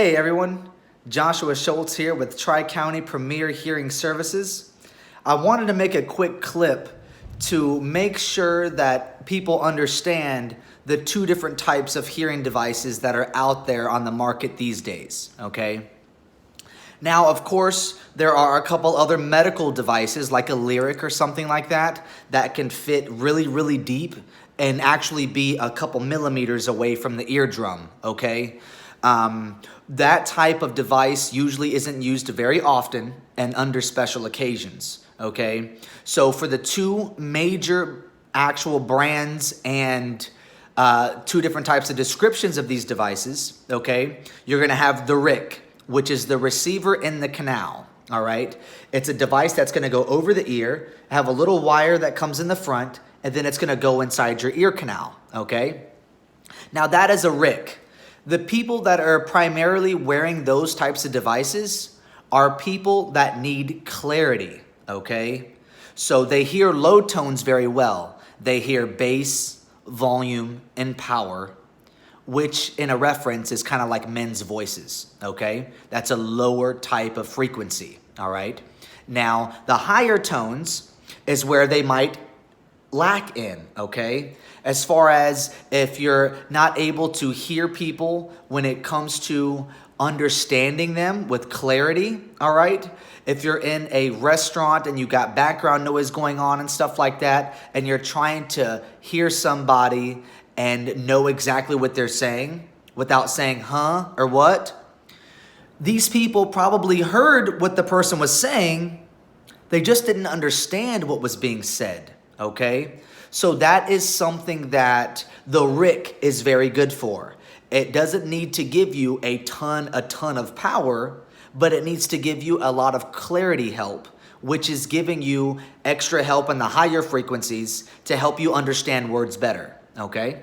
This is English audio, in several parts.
Hey everyone, Joshua Schultz here with Tri-County Premier Hearing Services. I wanted to make a quick clip to make sure that people understand the two different types of hearing devices that are out there on the market these days, okay? Now, of course, there are a couple other medical devices like a Lyric or something like that that can fit really, really deep and actually be a couple millimeters away from the eardrum, okay? That type of device usually isn't used very often and under special occasions, okay? So for the two major actual brands and two different types of descriptions of these devices, okay, you're gonna have the RIC, which is the receiver in the canal, all right? It's a device that's gonna go over the ear, have a little wire that comes in the front, and then it's gonna go inside your ear canal, okay? Now that is a RIC. The people that are primarily wearing those types of devices are people that need clarity, okay? So they hear low tones very well. They hear bass, volume, and power, which in a reference is kind of like men's voices, okay? That's a lower type of frequency, all right? Now, the higher tones is where they might lack in, okay? As far as if you're not able to hear people when it comes to understanding them with clarity, all right? If you're in a restaurant and you got background noise going on and stuff like that, and you're trying to hear somebody and know exactly what they're saying without saying, huh, or what, these people probably heard what the person was saying, they just didn't understand what was being said, okay? So that is something that the RIC is very good for. It doesn't need to give you a ton of power, but it needs to give you a lot of clarity help, which is giving you extra help in the higher frequencies to help you understand words better, okay?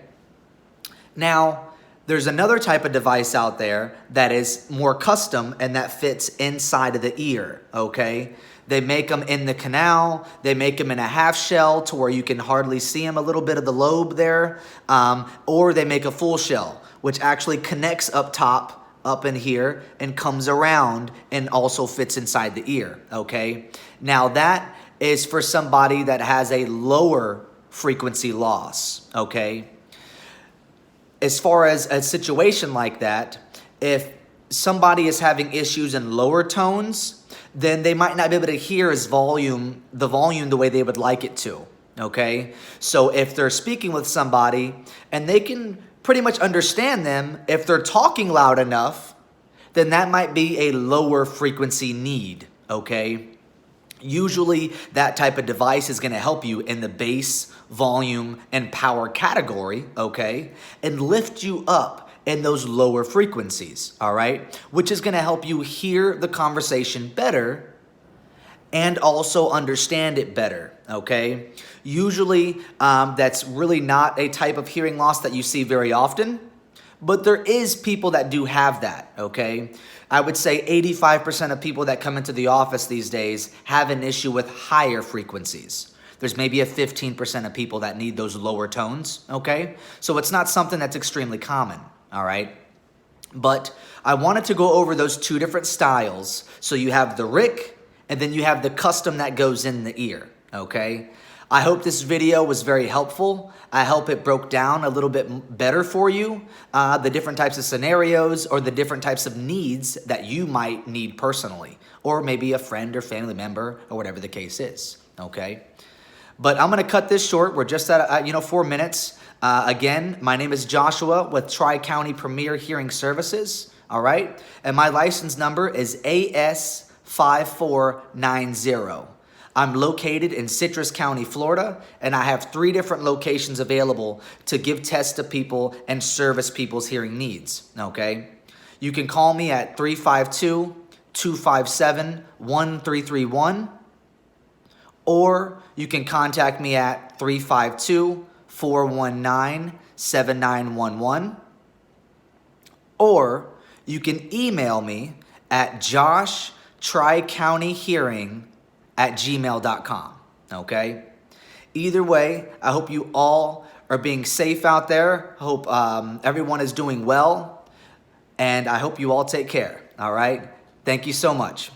Now, there's another type of device out there that is more custom and that fits inside of the ear, okay? They make them in the canal. They make them in a half shell to where you can hardly see them, a little bit of the lobe there. Or they make a full shell, which actually connects up top, up in here, and comes around and also fits inside the ear, okay? Now that is for somebody that has a lower frequency loss, okay? As far as a situation like that, if somebody is having issues in lower tones, then they might not be able to hear the volume the way they would like it to, okay? So if they're speaking with somebody and they can pretty much understand them, if they're talking loud enough, then that might be a lower frequency need, okay? Usually that type of device is gonna help you in the bass, volume, and power category, okay? And lift you up in those lower frequencies, all right? Which is gonna help you hear the conversation better and also understand it better, okay? Usually, that's really not a type of hearing loss that you see very often, but there is people that do have that, okay? I would say 85% of people that come into the office these days have an issue with higher frequencies. There's maybe a 15% of people that need those lower tones, okay? So it's not something that's extremely common, all right? But I wanted to go over those two different styles. So you have the RIC, and then you have the custom that goes in the ear, okay? I hope this video was very helpful. I hope it broke down a little bit better for you, the different types of scenarios or the different types of needs that you might need personally, or maybe a friend or family member or whatever the case is, okay? But I'm gonna cut this short. We're just at 4 minutes. Again, my name is Joshua with Tri-County Premier Hearing Services, all right? And my license number is AS5490. I'm located in Citrus County, Florida, and I have 3 different locations available to give tests to people and service people's hearing needs, okay? You can call me at 352-257-1331, or you can contact me at 352-419-7911, or you can email me at joshtricountyhearing@gmail.com, okay? Either way, I hope you all are being safe out there. Hope everyone is doing well. And I hope you all take care. All right. Thank you so much.